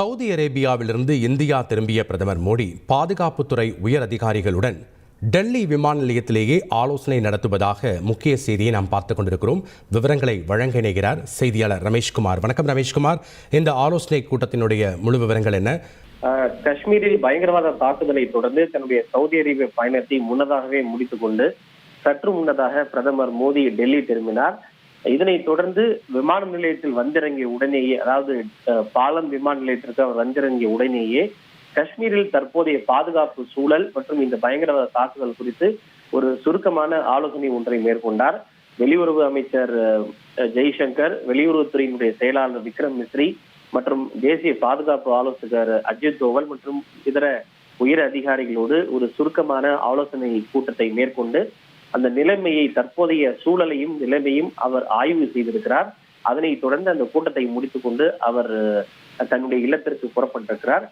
Saudi அரேபியாவிலிருந்து India திரும்பிய பிரதமர் மோடி பாதுகாப்புத்துறை உயர் அதிகாரிகளுடன் டெல்லி விமான நிலையத்திலேயே ஆலோசனை நடத்துவதாக முக்கிய செய்தியை நாம் பார்த்துக் கொண்டிருக்கிறோம். விவரங்களை வழங்க இணைகிறார் செய்தியாளர் ரமேஷ்குமார். வணக்கம் ரமேஷ்குமார், இந்த ஆலோசனை கூட்டத்தினுடைய முழு விவரங்கள் என்ன? காஷ்மீரில் பயங்கரவாத தாக்குதலை தொடர்ந்து தன்னுடைய சவுதி அரேபிய பயணத்தை முன்னதாகவே முடித்துக் கொண்டு சற்று முன்னதாக பிரதமர் மோடி டெல்லி திரும்பினார். இதனைத் தொடர்ந்து விமான நிலையத்தில் வந்திறங்கிய உடனேயே, அதாவது பாலம் விமான நிலையத்திற்கு அவர் வந்திறங்கிய உடனேயே காஷ்மீரில் தற்போதைய பாதுகாப்பு சூழல் மற்றும் இந்த பயங்கரவாத தாக்குதல் குறித்து ஒரு சுருக்கமான ஆலோசனை ஒன்றை மேற்கொண்டார். வெளியுறவு அமைச்சர் ஜெய்சங்கர், வெளியுறவுத்துறையினுடைய செயலாளர் விக்ரம் மிஸ்ரி மற்றும் தேசிய பாதுகாப்பு ஆலோசகர் அஜித் தோவல் மற்றும் இதர உயர் அதிகாரிகளோடு ஒரு சுருக்கமான ஆலோசனை கூட்டத்தை மேற்கொண்டு அந்த நிலைமையை, தற்போதைய சூழலையும் நிலைமையும் அவர் ஆய்வு செய்திருக்கிறார். அதனைத் தொடர்ந்து அந்த கூட்டத்தை முடித்துக் கொண்டு அவர் தன்னுடைய இல்லத்திற்கு புறப்பட்டிருக்கிறார்.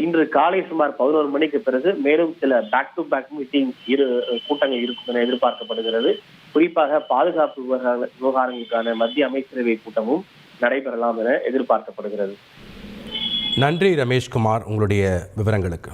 இன்று காலை சுமார் 11 மணிக்கு பிறகு மேலும் சில பேக் டு பேக் மீட்டிங் கூட்டங்கள் இருக்கும் என எதிர்பார்க்கப்படுகிறது. குறிப்பாக பாதுகாப்பு விவகாரங்களுக்கான மத்திய அமைச்சரவை கூட்டமும் நடைபெறலாம் என எதிர்பார்க்கப்படுகிறது. நன்றி ரமேஷ்குமார், உங்களுடைய விவரங்களுக்கு.